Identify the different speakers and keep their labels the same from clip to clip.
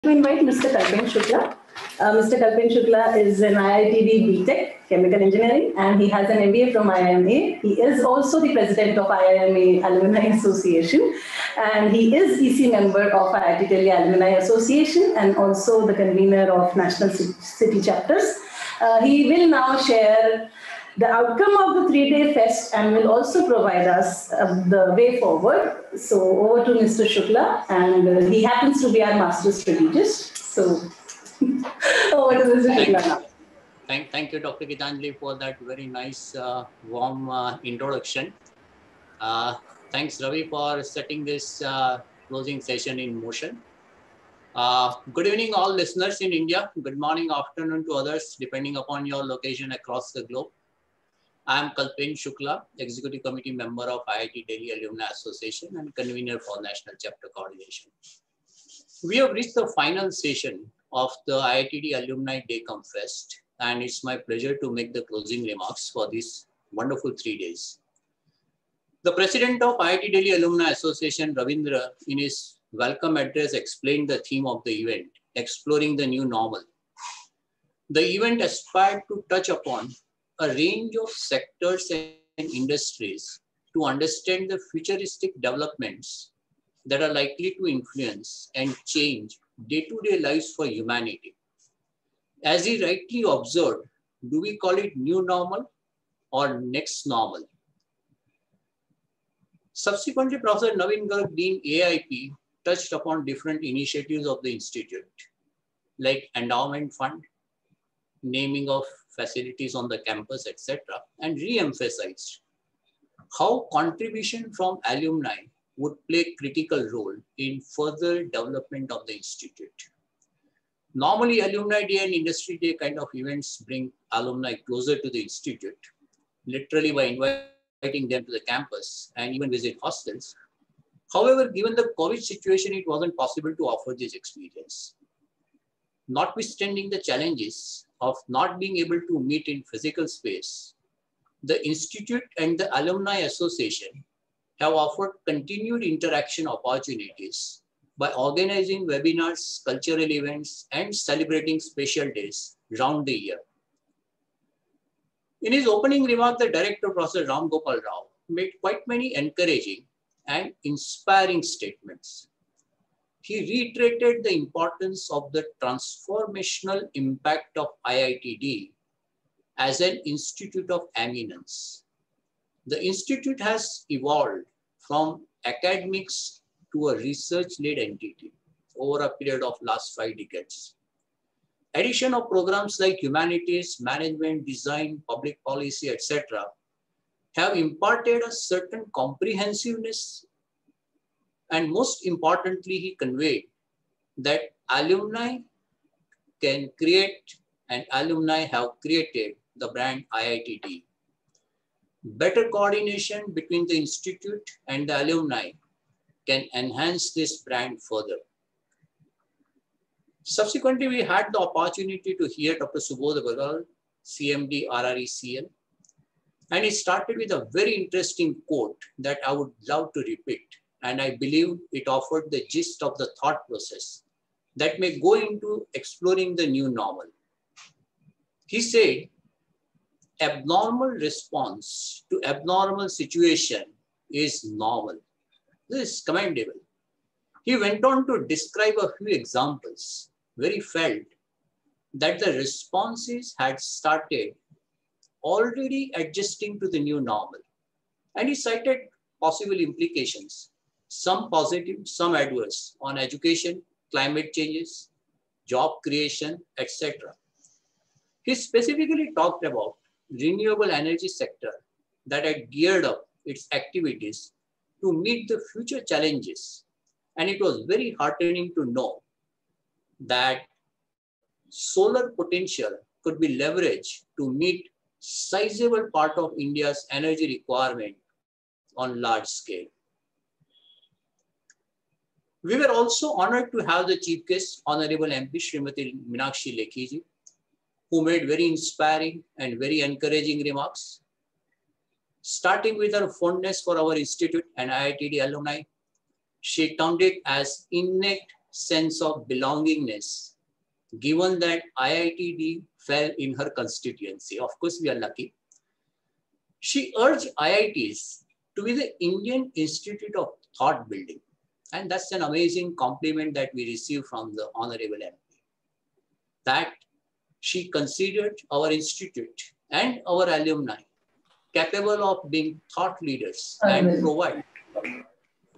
Speaker 1: to invite Mr. Kalpen Shukla. Mr. Kalpen Shukla is an IITD BTech, Chemical Engineering, and he has an MBA from IIMA. He is also the president of IIMA Alumni Association, and he is EC member of IIT Delhi Alumni Association and also the convener of National City Chapters. He will now share the outcome of the three-day fest and will also provide us the way forward. So over to Mr. Shukla, and he happens to be our master strategist. So over to Mr. Shukla.
Speaker 2: Thank you, Dr. Gitanjali, for that very nice, warm introduction. Thanks, Ravi, for setting this closing session in motion. Good evening, all listeners in India. Good morning, afternoon to others, depending upon your location across the globe. I am Kalpen Shukla, Executive Committee member of IIT Delhi Alumni Association and convener for National Chapter Coordination. We have reached the final session of the IITD Alumni Day Come Fest, and it's my pleasure to make the closing remarks for these wonderful 3 days. The president of IIT Delhi Alumni Association, Ravindra, in his welcome address explained the theme of the event, exploring the new normal. The event aspired to touch upon a range of sectors and industries to understand the futuristic developments that are likely to influence and change day-to-day lives for humanity. As he rightly observed, do we call it new normal or next normal? Subsequently, Professor Naveen Garg, Dean AIP, touched upon different initiatives of the Institute, like endowment fund, naming of facilities on the campus, etc., and re-emphasized how contribution from alumni would play a critical role in further development of the Institute. Normally, Alumni Day and Industry Day kind of events bring alumni closer to the Institute, literally by inviting them to the campus and even visit hostels. However, given the COVID situation, it wasn't possible to offer this experience. Notwithstanding the challenges of not being able to meet in physical space, the Institute and the Alumni Association have offered continued interaction opportunities by organizing webinars, cultural events, and celebrating special days round the year. In his opening remark, the director, Professor Ram Gopal Rao, made quite many encouraging and inspiring statements. He reiterated the importance of the transformational impact of IITD as an institute of eminence. The institute has evolved from academics to a research-led entity over a period of last 5 decades. Addition of programs like humanities, management, design, public policy, etc., have imparted a certain comprehensiveness. And most importantly, he conveyed that alumni can create and alumni have created the brand IITD. Better coordination between the institute and the alumni can enhance this brand further. Subsequently, we had the opportunity to hear Dr. Subodh Agarwal, CMD RRECL, and he started with a very interesting quote that I would love to repeat. And I believe it offered the gist of the thought process that may go into exploring the new normal. He said, abnormal response to abnormal situation is normal. This is commendable. He went on to describe a few examples where he felt that the responses had started already adjusting to the new normal. And he cited possible implications, some positive, some adverse, on education, climate changes, job creation, etc. He specifically talked about renewable energy sector that had geared up its activities to meet the future challenges. And it was very heartening to know that solar potential could be leveraged to meet sizable part of India's energy requirement on large scale. We were also honored to have the chief guest, Honorable MP Srimati Meenakshi Lekhi, who made very inspiring and very encouraging remarks. Starting with her fondness for our institute and IITD alumni, she termed it as innate sense of belongingness, given that IITD fell in her constituency. Of course, we are lucky. She urged IITs to be the Indian Institute of Thought Building. And that's an amazing compliment that we received from the Honorable MP. That she considered our institute and our alumni capable of being thought leaders and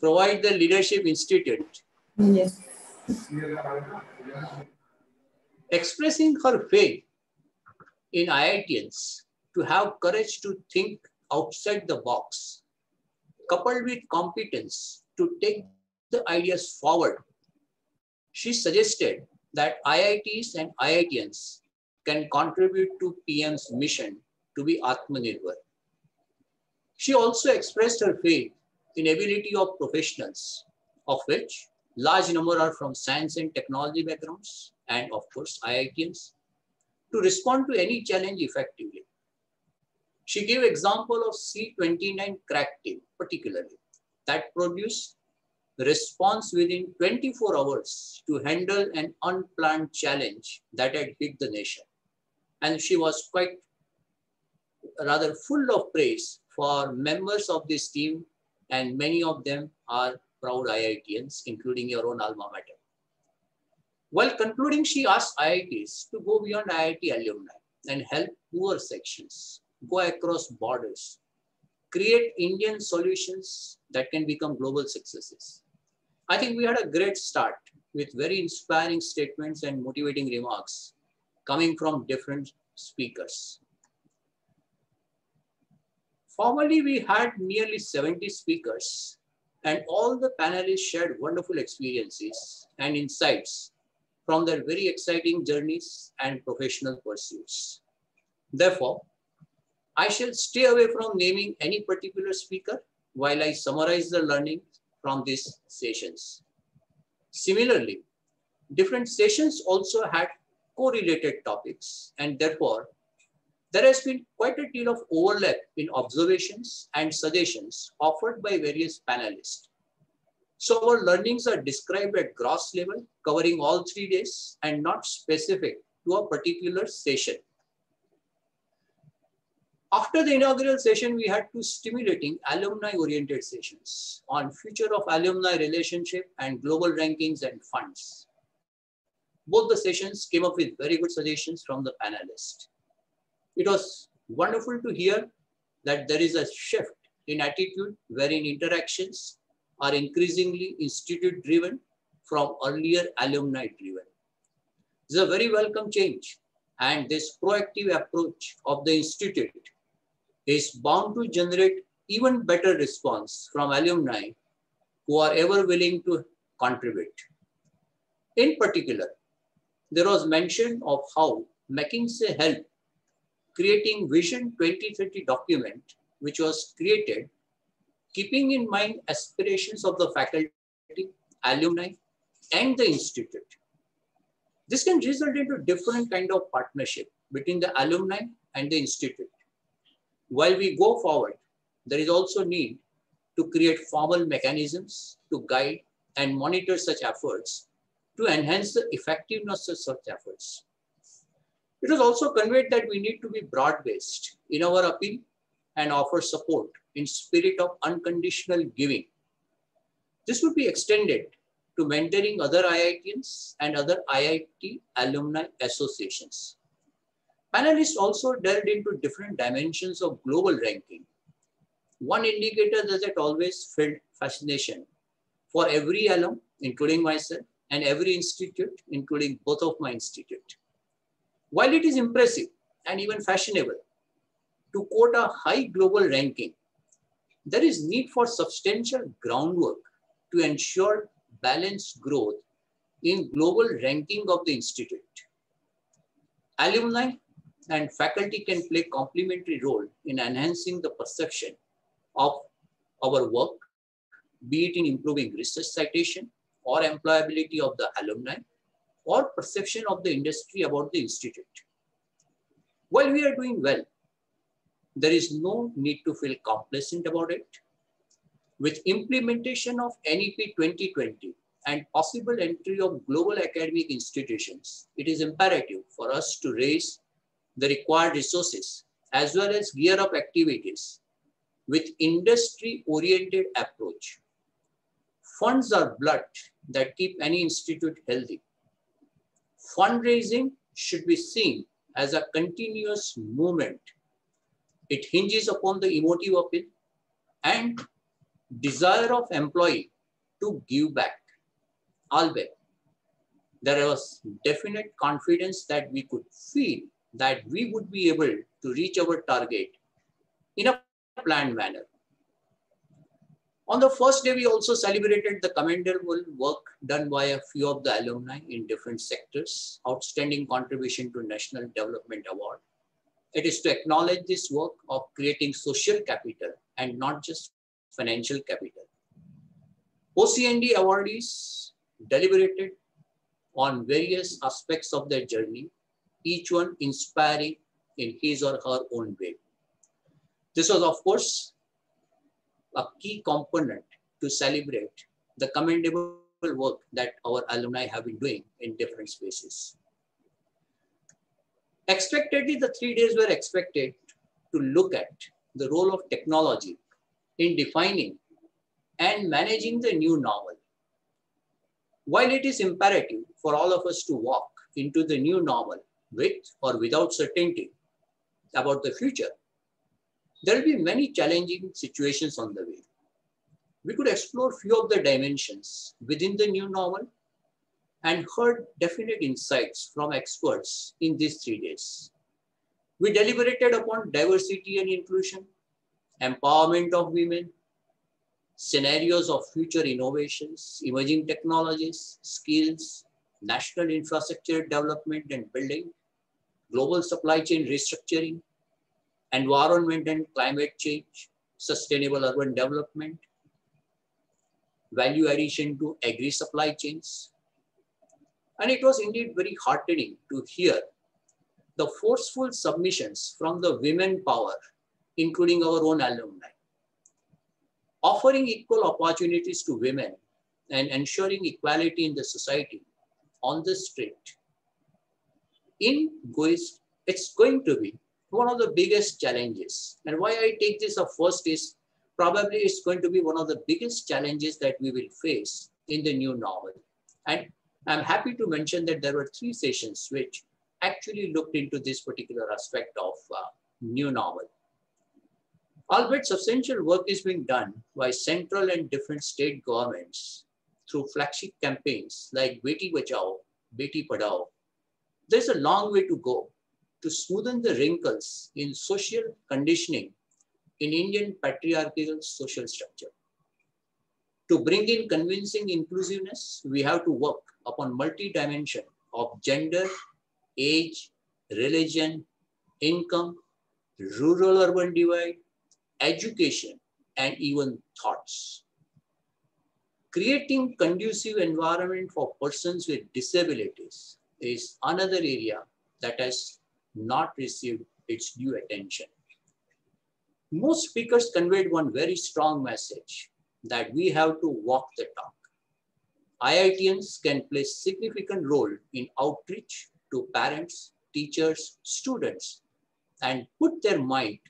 Speaker 2: provide the leadership institute.
Speaker 1: Yes.
Speaker 2: Expressing her faith in IITians to have courage to think outside the box, coupled with competence to take the ideas forward, she suggested that IITs and IITians can contribute to PM's mission to be Atmanirbhar. She also expressed her faith in ability of professionals, of which large number are from science and technology backgrounds, and of course IITians, to respond to any challenge effectively. She gave example of C29 crack team particularly that produced response within 24 hours to handle an unplanned challenge that had hit the nation. And she was quite rather full of praise for members of this team, and many of them are proud IITians, including your own alma mater. While concluding, she asked IITs to go beyond IIT alumni and help poor sections, go across borders, create Indian solutions that can become global successes. I think we had a great start with very inspiring statements and motivating remarks coming from different speakers. Formally, we had nearly 70 speakers, and all the panelists shared wonderful experiences and insights from their very exciting journeys and professional pursuits. Therefore, I shall stay away from naming any particular speaker while I summarize the learning from these sessions. Similarly, different sessions also had correlated topics, and therefore, there has been quite a deal of overlap in observations and suggestions offered by various panelists. So our learnings are described at gross level, covering all 3 days and not specific to a particular session. After the inaugural session, we had 2 stimulating alumni-oriented sessions on future of alumni relationship and global rankings and funds. Both the sessions came up with very good suggestions from the panelists. It was wonderful to hear that there is a shift in attitude wherein interactions are increasingly institute-driven from earlier alumni-driven. This is a very welcome change, and this proactive approach of the institute is bound to generate even better response from alumni who are ever willing to contribute. In particular, there was mention of how McKinsey helped creating Vision 2030 document, which was created keeping in mind aspirations of the faculty, alumni, and the institute. This can result into different kind of partnership between the alumni and the institute. While we go forward, there is also need to create formal mechanisms to guide and monitor such efforts to enhance the effectiveness of such efforts. It was also conveyed that we need to be broad-based in our appeal and offer support in spirit of unconditional giving. This would be extended to mentoring other IITians and other IIT alumni associations. Panelists also delved into different dimensions of global ranking. One indicator that always felt fascination for every alum, including myself, and every institute, including both of my institute. While it is impressive and even fashionable to quote a high global ranking, there is need for substantial groundwork to ensure balanced growth in global ranking of the institute. Alumni and faculty can play complementary role in enhancing the perception of our work, be it in improving research citation or employability of the alumni, or perception of the industry about the institute. While we are doing well, there is no need to feel complacent about it. With implementation of NEP 2020 and possible entry of global academic institutions, it is imperative for us to raise the required resources as well as gear up activities with industry-oriented approach. Funds are blood that keep any institute healthy. Fundraising should be seen as a continuous movement. It hinges upon the emotive appeal and desire of employee to give back. Albeit, there was definite confidence that we could feel that we would be able to reach our target in a planned manner. On the first day, we also celebrated the commendable work done by a few of the alumni in different sectors, outstanding contribution to National Development Award. It is to acknowledge this work of creating social capital and not just financial capital. OCND awardees deliberated on various aspects of their journey, each one inspiring in his or her own way. This was, of course, a key component to celebrate the commendable work that our alumni have been doing in different spaces. Expectedly, the 3 days were expected to look at the role of technology in defining and managing the new normal. While it is imperative for all of us to walk into the new normal with or without certainty about the future, there will be many challenging situations on the way. We could explore few of the dimensions within the new normal and heard definite insights from experts in these 3 days. We deliberated upon diversity and inclusion, empowerment of women, scenarios of future innovations, emerging technologies, skills, national infrastructure development and building, global supply chain restructuring, environment and climate change, sustainable urban development, value addition to agri supply chains. And it was indeed very heartening to hear the forceful submissions from the women power, including our own alumni, offering equal opportunities to women and ensuring equality in the society on the street. It's going to be one of the biggest challenges. And why I take this up first is probably it's going to be one of the biggest challenges that we will face in the new normal. And I'm happy to mention that there were 3 sessions which actually looked into this particular aspect of new normal. Albeit substantial work is being done by central and different state governments through flagship campaigns like Beti Bachao, Beti Padhao. There's a long way to go to smoothen the wrinkles in social conditioning in Indian patriarchal social structure. To bring in convincing inclusiveness, we have to work upon multi-dimension of gender, age, religion, income, rural-urban divide, education, and even thoughts. Creating conducive environment for persons with disabilities is another area that has not received its due attention. Most speakers conveyed one very strong message that we have to walk the talk. IITians can play significant role in outreach to parents, teachers, students, and put their might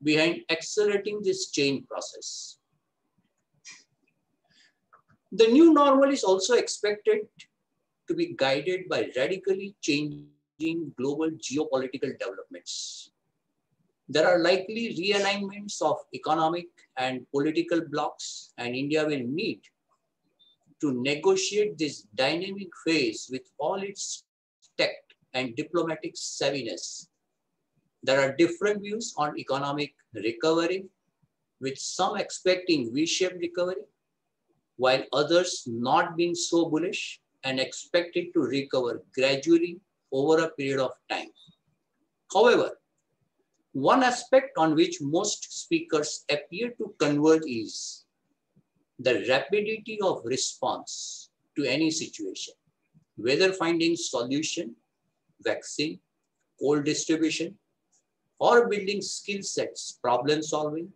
Speaker 2: behind accelerating this change process. The new normal is also expected to be guided by radically changing global geopolitical developments. There are likely realignments of economic and political blocs, and India will need to negotiate this dynamic phase with all its tact and diplomatic savviness. There are different views on economic recovery, with some expecting V-shaped recovery, while others not being so bullish and expect it to recover gradually over a period of time. However, one aspect on which most speakers appear to converge is the rapidity of response to any situation, whether finding solution, vaccine, cold distribution, or building skill sets, problem solving,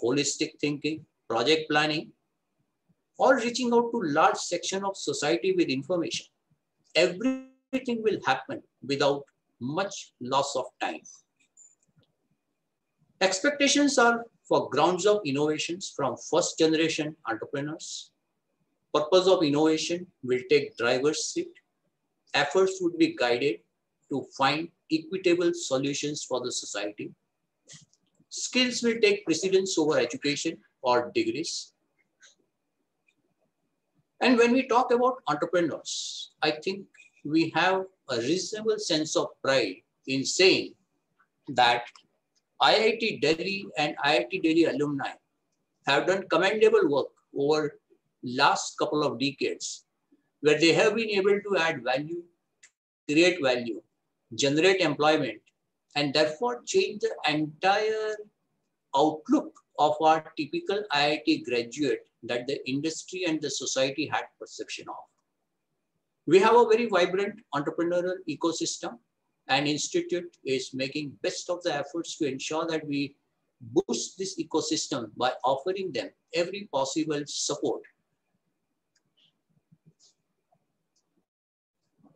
Speaker 2: holistic thinking, project planning, or reaching out to large section of society with information. Everything will happen without much loss of time. Expectations are for grounds of innovations from first generation entrepreneurs. Purpose of innovation will take driver's seat. Efforts would be guided to find equitable solutions for the society. Skills will take precedence over education or degrees. And when we talk about entrepreneurs, I think we have a reasonable sense of pride in saying that IIT Delhi and IIT Delhi alumni have done commendable work over last couple of decades, where they have been able to add value, create value, generate employment, and therefore change the entire outlook of our typical IIT graduate that the industry and the society had perception of. We have a very vibrant entrepreneurial ecosystem, and Institute is making best of the efforts to ensure that we boost this ecosystem by offering them every possible support.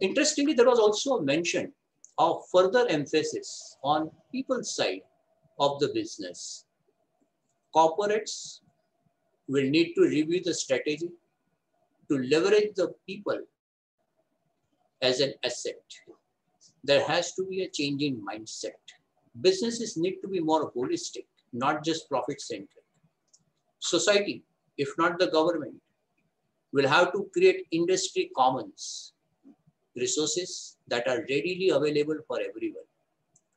Speaker 2: Interestingly, there was also a mention of further emphasis on people's side of the business. Corporates will need to review the strategy to leverage the people as an asset. There has to be a change in mindset. Businesses need to be more holistic, not just profit-centric. Society, if not the government, will have to create industry commons, resources that are readily available for everyone.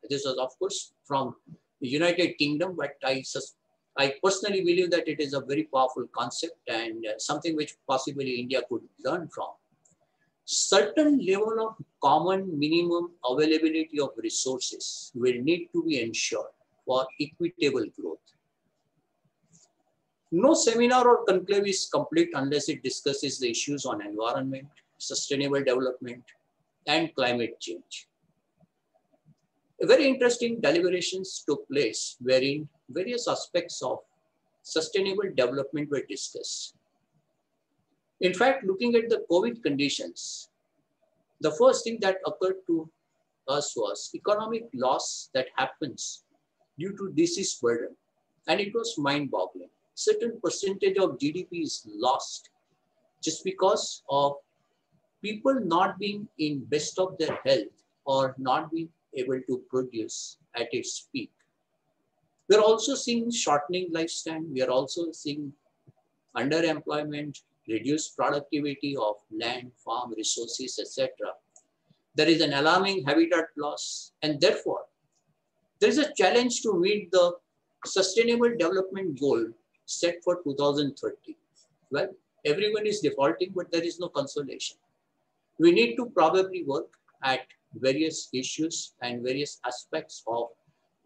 Speaker 2: This was, of course, from the United Kingdom, but I personally believe that it is a very powerful concept and something which possibly India could learn from. Certain level of common minimum availability of resources will need to be ensured for equitable growth. No seminar or conclave is complete unless it discusses the issues on environment, sustainable development, and climate change. Very interesting deliberations took place wherein various aspects of sustainable development were discussed. In fact, looking at the COVID conditions, the first thing that occurred to us was economic loss that happens due to disease burden. And it was mind-boggling. Certain percentage of GDP is lost just because of people not being in best of their health or not being able to produce at its peak. We're also seeing shortening lifespan. We are also seeing underemployment, reduced productivity of land, farm, resources, etc. There is an alarming habitat loss, and therefore, there is a challenge to meet the sustainable development goal set for 2030. Well, everyone is defaulting, but there is no consolation. We need to probably work at various issues and various aspects of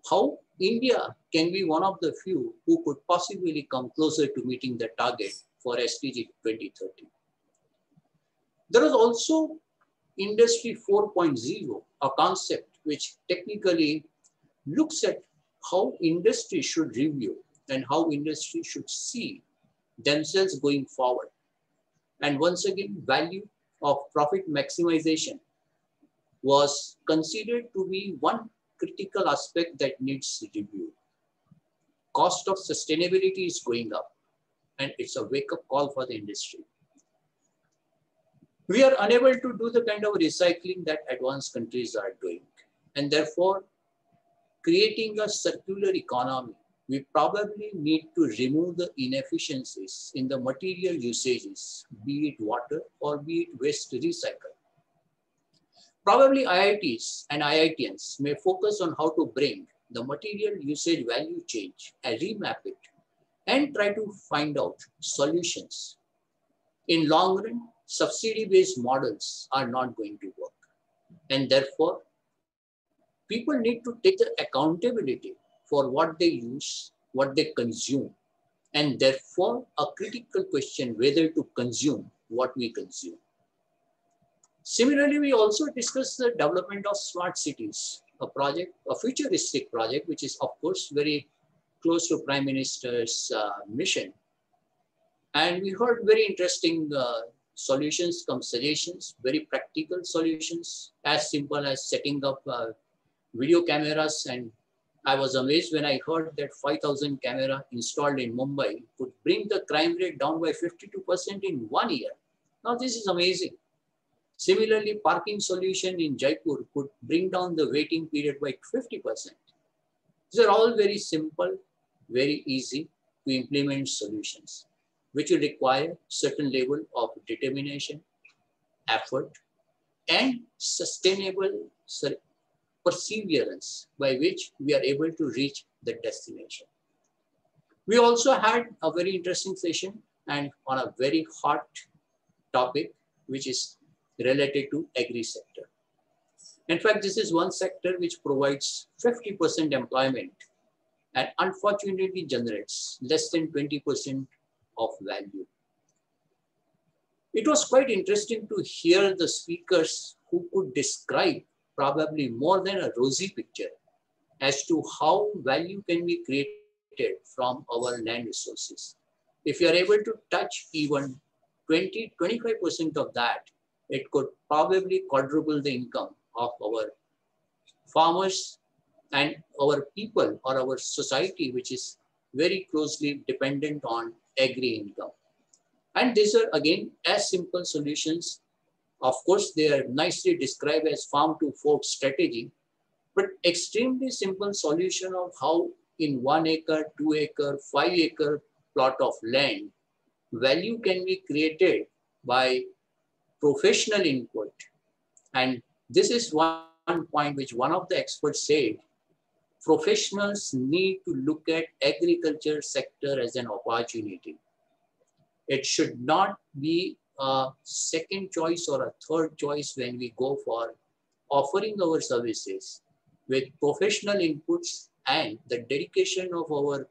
Speaker 2: how India can be one of the few who could possibly come closer to meeting the target for SDG 2030. There is also Industry 4.0, a concept which technically looks at how industry should review and how industry should see themselves going forward. And once again, value of profit maximization was considered to be one critical aspect that needs review. Cost of sustainability is going up, and it's a wake-up call for the industry. We are unable to do the kind of recycling that advanced countries are doing, and therefore, creating a circular economy, we probably need to remove the inefficiencies in the material usages, be it water or be it waste recycle. Probably IITs and IITians may focus on how to bring the material usage value change and remap it and try to find out solutions. In long run, subsidy-based models are not going to work. And therefore, people need to take the accountability for what they use, what they consume, and therefore a critical question whether to consume what we consume. Similarly, we also discussed the development of smart cities, a futuristic project, which is of course very close to Prime Minister's mission. And we heard very interesting solutions, come suggestions, very practical solutions, as simple as setting up video cameras. And I was amazed when I heard that 5,000 camera installed in Mumbai could bring the crime rate down by 52% in 1 year. Now this is amazing. Similarly, parking solution in Jaipur could bring down the waiting period by 50%. These are all very simple, very easy to implement solutions, which will require certain level of determination, effort, and sustainable perseverance by which we are able to reach the destination. We also had a very interesting session and on a very hot topic, which is related to agri sector. In fact, this is one sector which provides 50% employment and unfortunately generates less than 20% of value. It was quite interesting to hear the speakers who could describe probably more than a rosy picture as to how value can be created from our land resources. If you are able to touch even 20-25% of that, it could probably quadruple the income of our farmers and our people or our society, which is very closely dependent on agri income. And these are again as simple solutions. Of course, they are nicely described as farm to fork strategy, but extremely simple solution of how in 1 acre, 2 acre, 5 acre plot of land, value can be created by professional input. And this is one point which one of the experts said, professionals need to look at agriculture sector as an opportunity. It should not be a second choice or a third choice when we go for offering our services. With professional inputs and the dedication of our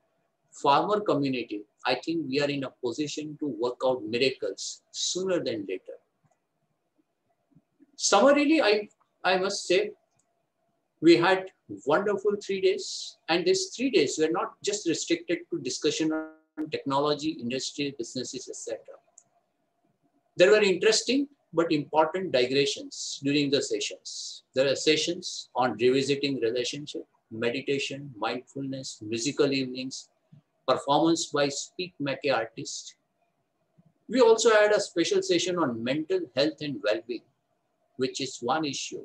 Speaker 2: farmer community, I think we are in a position to work out miracles sooner than later. Summarily, I must say, we had wonderful 3 days, and these 3 days were not just restricted to discussion on technology, industry, businesses, etc. There were interesting but important digressions during the sessions. There are sessions on revisiting relationship, meditation, mindfulness, musical evenings, performance by Speak Mackay artists. We also had a special session on mental health and well-being, which is one issue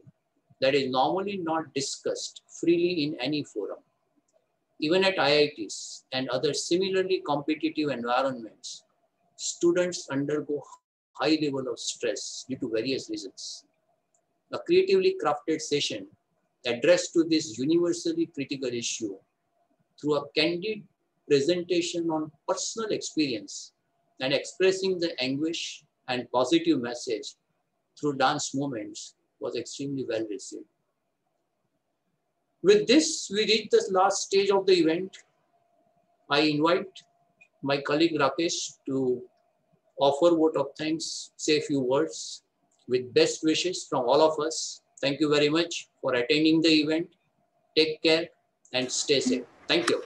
Speaker 2: that is normally not discussed freely in any forum. Even at IITs and other similarly competitive environments, students undergo high level of stress due to various reasons. A creatively crafted session addressed to this universally critical issue through a candid presentation on personal experience and expressing the anguish and positive message through dance movements was extremely well received. With this, we reach the last stage of the event. I invite my colleague Rakesh to offer vote of thanks, say a few words with best wishes from all of us. Thank you very much for attending the event. Take care and stay safe. Thank you.